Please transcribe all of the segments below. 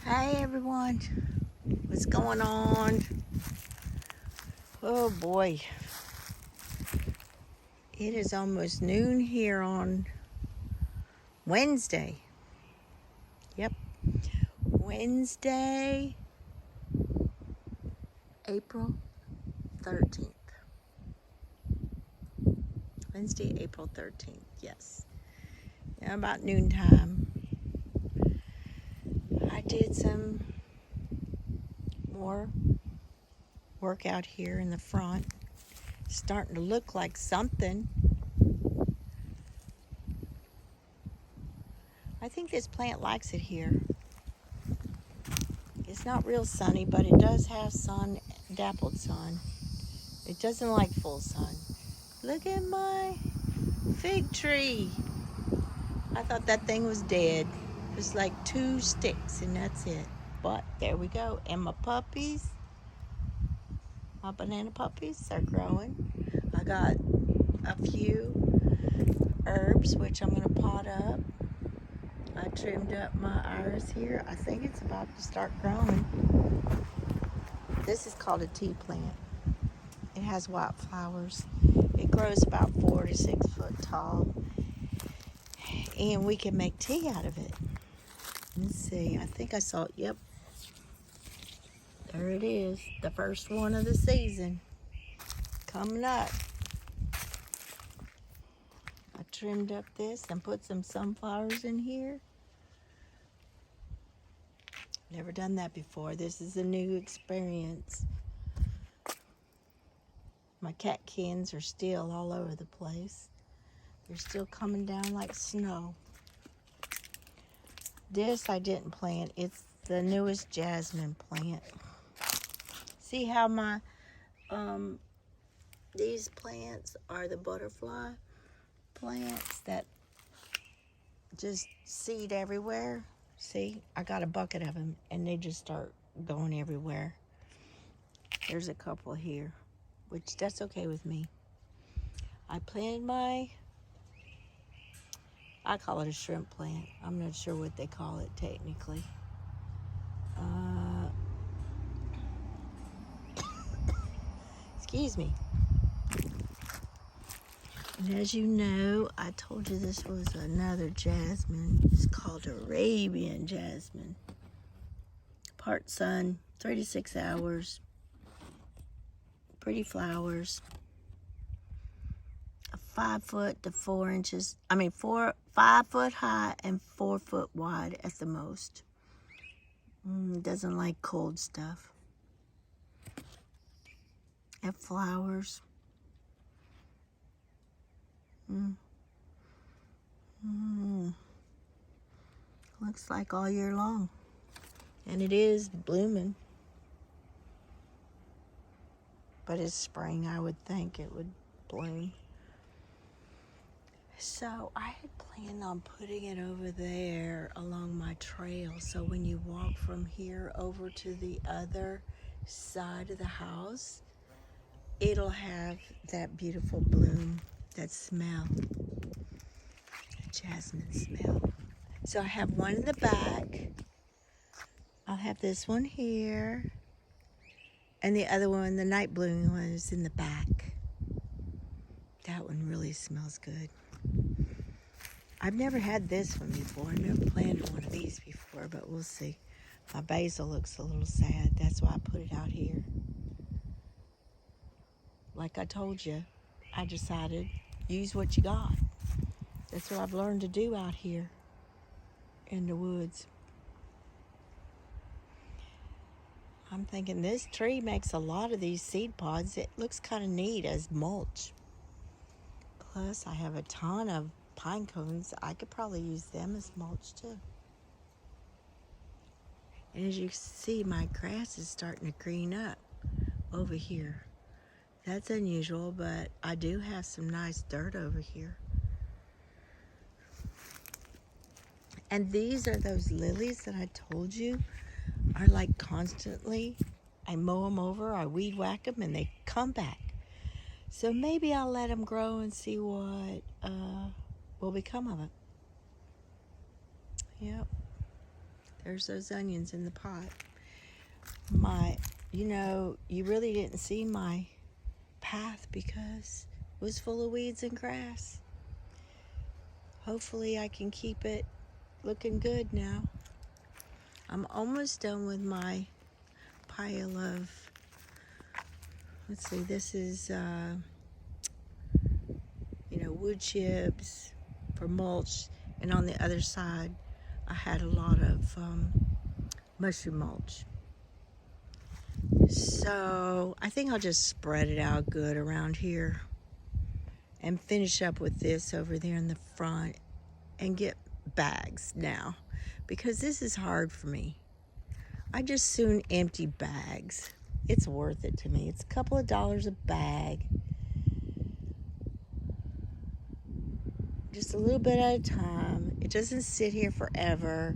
Hey everyone, what's going on? Oh boy, it is almost noon here on Wednesday. Yep, Wednesday, April 13th. Wednesday, April 13th, yes. Yeah, about noontime. I did some more work out here in the front. Starting to look like something. I think this plant likes it here. It's not real sunny, but it does have sun, dappled sun. It doesn't like full sun. Look at my fig tree. I thought that thing was dead. Just like 2 sticks and that's it. But there we go. And my puppies, my banana puppies are growing. I got a few herbs, which I'm going to pot up. I trimmed up my iris here. I think it's about to start growing. This is called a tea plant. It has white flowers. It grows about 4 to 6 foot tall. And we can make tea out of it. Let's see. I think I saw it. Yep. There it is. The first one of the season. Coming up. I trimmed up this and put some sunflowers in here. Never done that before. This is a new experience. My catkins are still all over the place. They're still coming down like snow. This I didn't plant. It's the newest jasmine plant. See how my these plants are the butterfly plants that just seed everywhere. See, I got a bucket of them and they just start going everywhere. There's a couple here, which that's okay with me. I planted I call it a shrimp plant. I'm not sure what they call it technically. Excuse me. And as you know, I told you this was another jasmine. It's called Arabian jasmine. Part sun, 36 hours. Pretty flowers. 5 foot to 4 inches. 5 foot high and 4 foot wide at the most. It doesn't like cold stuff. It flowers. Looks like all year long. And it is blooming. But it's spring, I would think it would bloom. So I had planned on putting it over there along my trail. So when you walk from here over to the other side of the house, it'll have that beautiful bloom, that smell, jasmine smell. So I have one in the back. I'll have this one here. And the other one, the night blooming one, is in the back. That one really smells good. I've never had this one before. I've never planted one of these before, but we'll see. My basil looks a little sad. That's why I put it out here. Like I told you, I decided, use what you got. That's what I've learned to do out here in the woods. I'm thinking this tree makes a lot of these seed pods. It looks kind of neat as mulch. Plus, I have a ton of pine cones. I could probably use them as mulch too. And as you see, my grass is starting to green up over here. That's unusual, but I do have some nice dirt over here. And these are those lilies that I told you are like constantly, I mow them over, I weed whack them, and they come back. So maybe I'll let them grow and see what will become of it. Yep. There's those onions in the pot. You really didn't see my path because it was full of weeds and grass. Hopefully I can keep it looking good now. I'm almost done with my pile of, let's see, this is, wood chips for mulch. And on the other side, I had a lot of mushroom mulch. So I think I'll just spread it out good around here and finish up with this over there in the front and get bags now because this is hard for me. I just soon empty bags. It's worth it to me. It's a couple of dollars a bag. Just a little bit at a time. It doesn't sit here forever.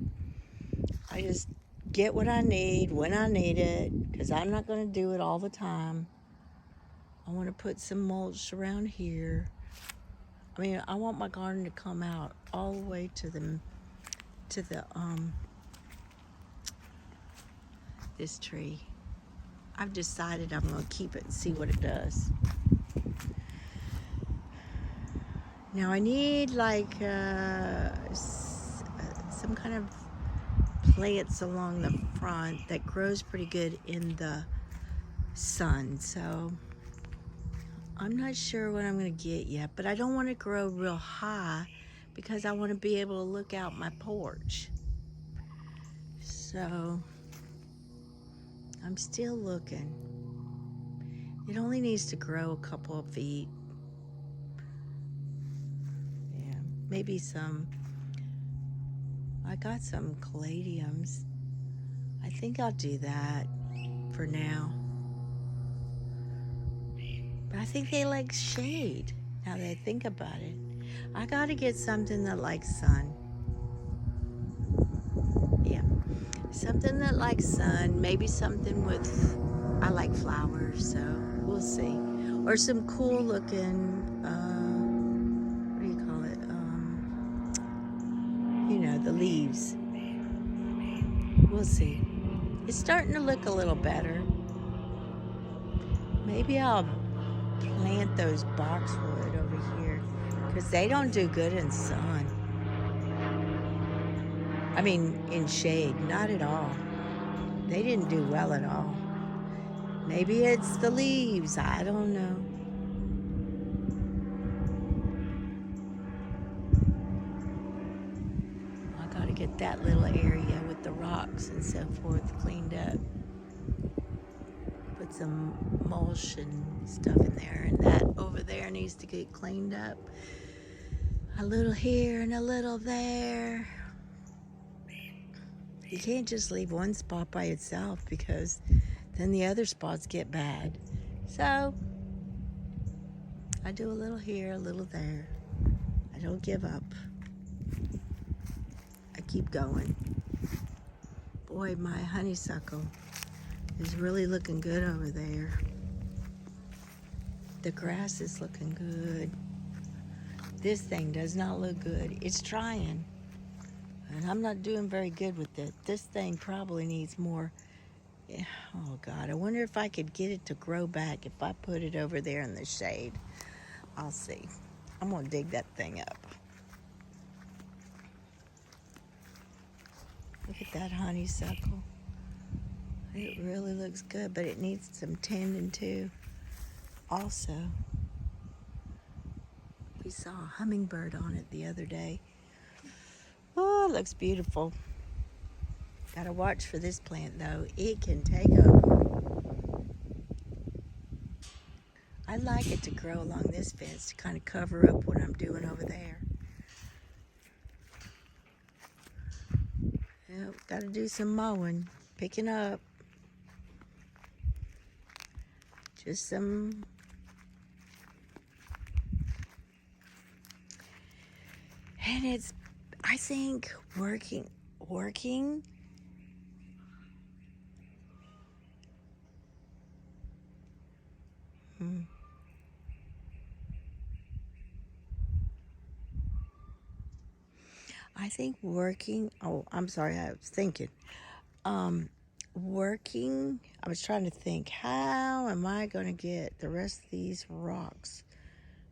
I just get what I need when I need it because I'm not going to do it all the time. I want to put some mulch around here. I want my garden to come out all the way to the this tree. I've decided I'm going to keep it and see what it does. Now I need like some kind of plants along the front that grows pretty good in the sun. So I'm not sure what I'm going to get yet, but I don't want to grow real high because I want to be able to look out my porch. So I'm still looking. It only needs to grow a couple of feet. Yeah, maybe some. I got some caladiums. I think I'll do that for now. But I think they like shade, now that I think about it. I gotta get something that likes sun. Yeah, something that likes sun, maybe something with, I like flowers, so we'll see. Or some cool looking, what do you call it? The leaves. We'll see. It's starting to look a little better. Maybe I'll plant those boxwood over here because they don't do good in sun. In shade, not at all. They didn't do well at all. Maybe it's the leaves, I don't know. I gotta get that little area with the rocks and so forth cleaned up. Put some mulch and stuff in there, and that over there needs to get cleaned up. A little here and a little there. You can't just leave one spot by itself because then the other spots get bad. So I do a little here, a little there. I don't give up. I keep going. Boy, my honeysuckle is really looking good over there. The grass is looking good. This thing does not look good. It's trying, and I'm not doing very good with it. This thing probably needs more. Oh God, I wonder if I could get it to grow back if I put it over there in the shade. I'll see. I'm gonna dig that thing up. Look at that honeysuckle. It really looks good, but it needs some tending too. Also, we saw a hummingbird on it the other day. Oh, it looks beautiful. Gotta watch for this plant though. It can take over. I like it to grow along this fence to kind of cover up what I'm doing over there. Yep, gotta do some mowing, picking up. Just some. And it's, I think, working. I think working, oh, I'm sorry, I was thinking. Working, I was trying to think, how am I going to get the rest of these rocks,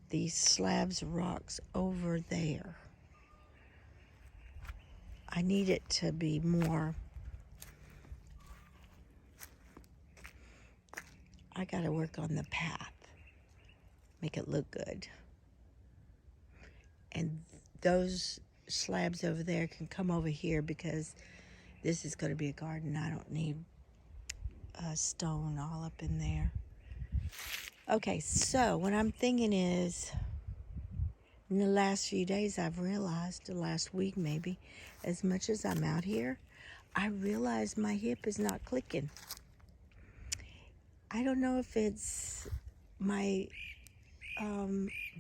these slabs of rocks over there? I need it to be more, I got to work on the path, make it look good. And those slabs over there can come over here because this is going to be a garden. I don't need a stone all up in there. Okay, so what I'm thinking is, in the last few days, I've realized, the last week maybe, as much as I'm out here, I realize my hip is not clicking. I don't know if it's my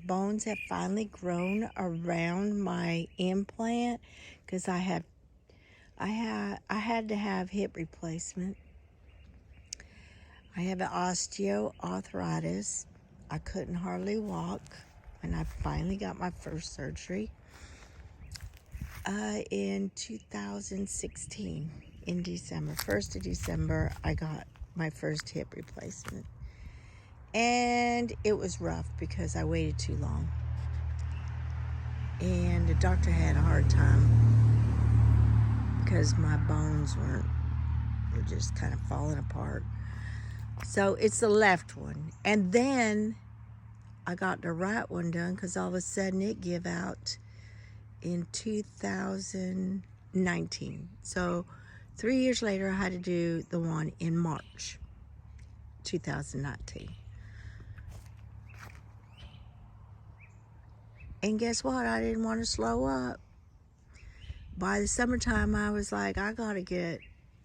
bones have finally grown around my implant, because I had to have hip replacement. I have an osteoarthritis. I couldn't hardly walk, and I finally got my first surgery in 2016 in December. 1st of December, I got my first hip replacement. And it was rough because I waited too long. And the doctor had a hard time because my bones were just kind of falling apart. So it's the left one. And then I got the right one done because all of a sudden it gave out in 2019. So 3 years later, I had to do the one in March 2019. And guess what? I didn't want to slow up. By the summertime, I was like, I got to get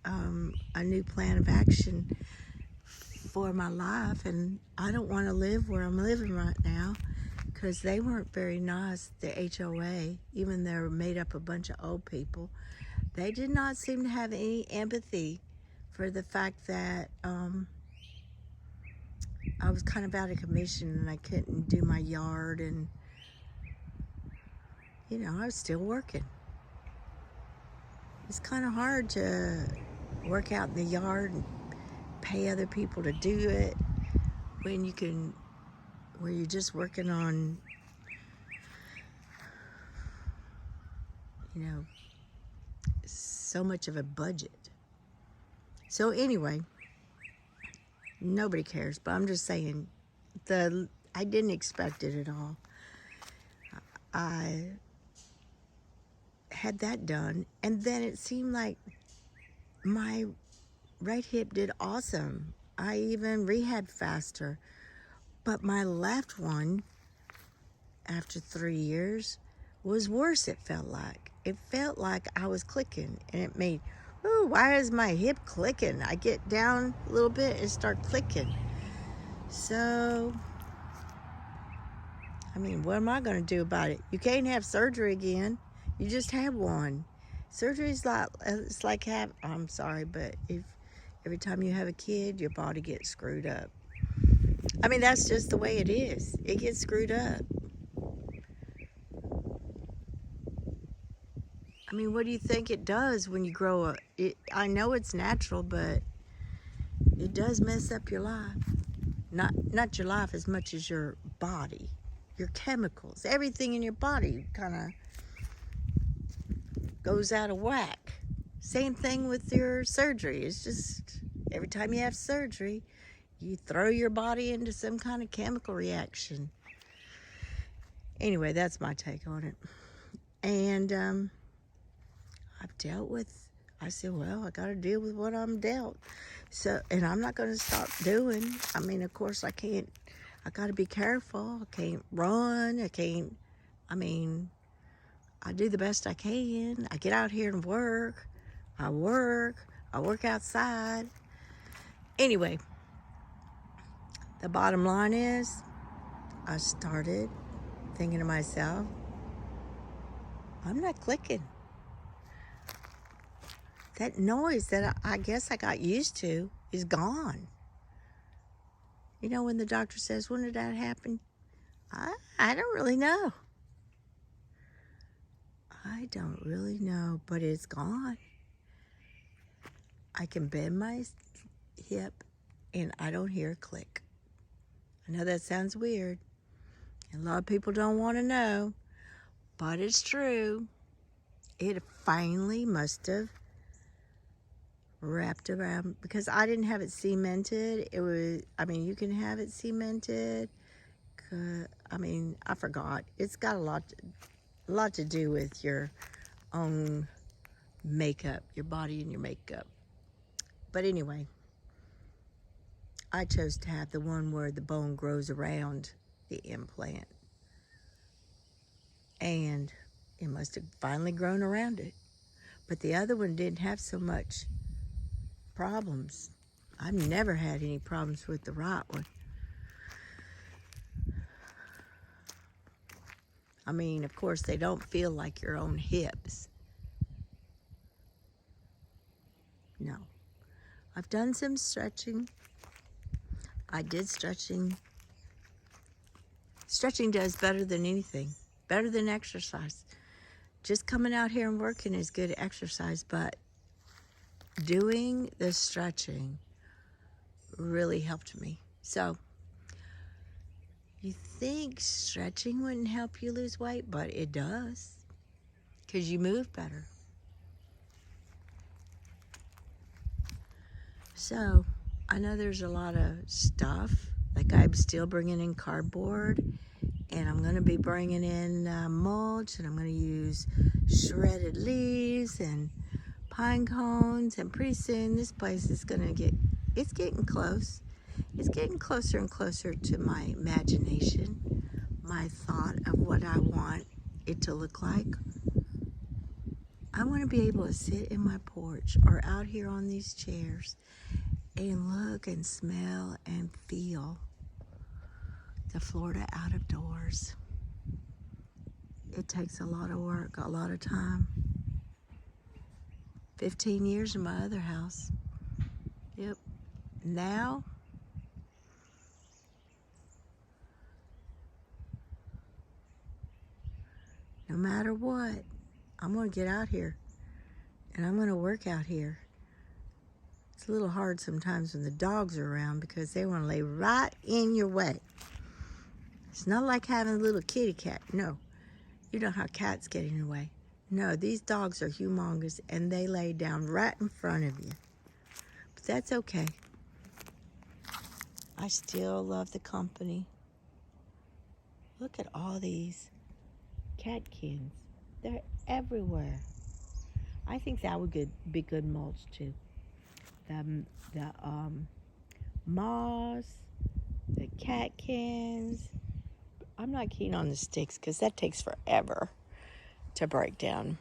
a new plan of action for my life. And I don't want to live where I'm living right now because they weren't very nice, the HOA, even though they're made up of a bunch of old people. They did not seem to have any empathy for the fact that I was kind of out of commission and I couldn't do my yard, and you know, I was still working. It's kind of hard to work out in the yard and pay other people to do it when you're just working on, you know, so much of a budget. So anyway, nobody cares, but I'm just saying, I didn't expect it at all. I had that done, and then it seemed like my right hip did awesome. I even rehabbed faster, but my left one, after 3 years, was worse. It felt like I was clicking, and it made, ooh, why is my hip clicking? I get down a little bit and start clicking. So I mean, what am I going to do about it? You can't have surgery again. You just had one. Surgery's like, it's like I'm sorry, but if every time you have a kid, your body gets screwed up. I mean, that's just the way it is. It gets screwed up. I mean, what do you think it does when you grow up? I know it's natural, but it does mess up your life. Not your life as much as your body, your chemicals, everything in your body kind of goes out of whack. Same thing with your surgery. It's just every time you have surgery, you throw your body into some kind of chemical reaction. Anyway, that's my take on it. And I said, well, I got to deal with what I'm dealt. So, and I'm not going to stop doing. I mean, of course, I got to be careful. I can't run. I do the best I can. I get out here and work. I work outside. Anyway, the bottom line is, I started thinking to myself, I'm not clicking. That noise that I guess I got used to is gone. You know, when the doctor says, when did that happen? I don't really know. I don't really know, but it's gone. I can bend my hip and I don't hear a click. I know that sounds weird. And a lot of people don't want to know, but it's true. It finally must have wrapped around, because I didn't have it cemented. It was, I mean, you can have it cemented. I mean, I forgot. It's got a lot to do with your own makeup, your body and your makeup. But anyway, I chose to have the one where the bone grows around the implant. And it must have finally grown around it. But the other one didn't have so much problems. I've never had any problems with the right one. I mean, of course, they don't feel like your own hips. No. I've done some stretching. I did stretching. Stretching does better than anything, better than exercise. Just coming out here and working is good exercise, but doing the stretching really helped me. So, you think stretching wouldn't help you lose weight, but it does, because you move better. So, I know there's a lot of stuff, like I'm still bringing in cardboard, and I'm going to be bringing in mulch, and I'm going to use shredded leaves and pine cones, and pretty soon this place is going to it's getting close. It's getting closer and closer to my imagination, my thought of what I want it to look like. I want to be able to sit in my porch or out here on these chairs and look and smell and feel the Florida out of doors. It takes a lot of work, a lot of time. 15 years in my other house. Yep. Now, no matter what, I'm going to get out here and I'm going to work out here. It's a little hard sometimes when the dogs are around because they want to lay right in your way. It's not like having a little kitty cat. No, you know how cats get in your way. No, these dogs are humongous and they lay down right in front of you. But that's okay. I still love the company. Look at all these catkins. They're everywhere. I think that would be good mulch too. The moss, the catkins. I'm not keen on the sticks because that takes forever to break down.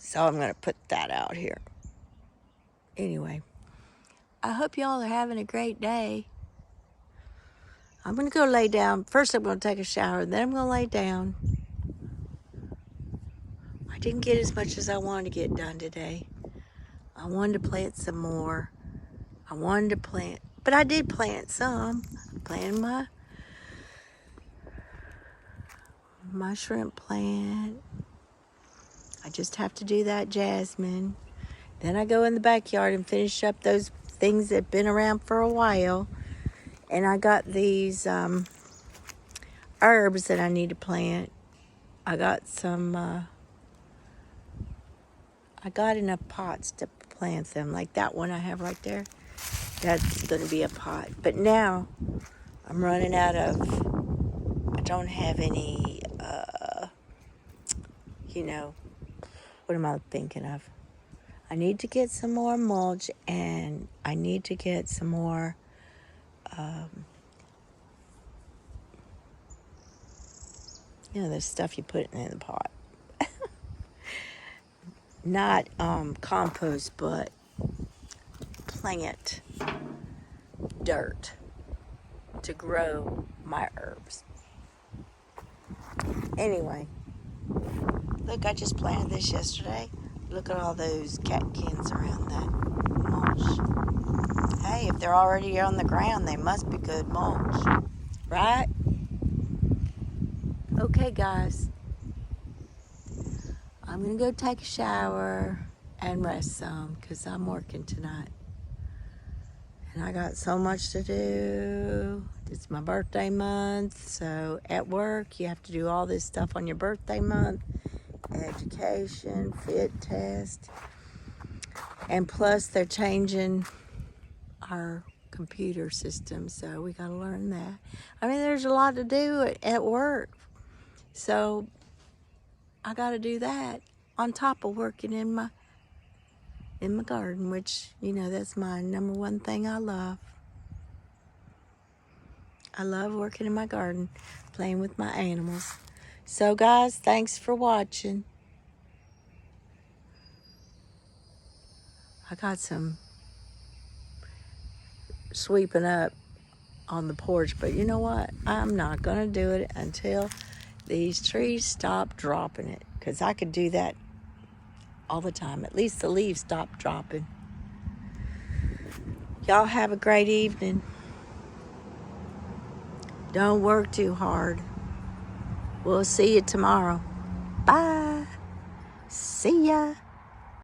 So I'm going to put that out here. Anyway, I hope y'all are having a great day. I'm going to go lay down. First I'm going to take a shower, then I'm going to lay down. I didn't get as much as I wanted to get done today. I wanted to plant some more. But I did plant some. I planted my shrimp plant. I just have to do that jasmine. Then I go in the backyard and finish up those things that have been around for a while. And I got these herbs that I need to plant. I got some, I got enough pots to plant them. Like that one I have right there. That's going to be a pot. But now I'm running out of, I don't have any, what am I thinking of? I need to get some more mulch and I need to get some more, the stuff you put in the pot. Not compost, but plant dirt to grow my herbs. Anyway, look, I just planted this yesterday. Look at all those catkins around that mulch. Hey, if they're already on the ground, they must be good mulch, right? Okay, guys. I'm going to go take a shower and rest some because I'm working tonight. And I got so much to do. It's my birthday month, so at work you have to do all this stuff on your birthday month. Education, fit test. And plus they're changing our computer system, so we got to learn that. I mean, there's a lot to do at work. So I got to do that on top of working in my garden, which, you know, that's my number one thing I love. I love working in my garden, playing with my animals. So guys, thanks for watching. I got some sweeping up on the porch, but you know what? I'm not gonna do it until these trees stop dropping it, because I could do that all the time. At least the leaves stop dropping. Y'all have a great evening. Don't work too hard. We'll see you tomorrow. Bye. See ya.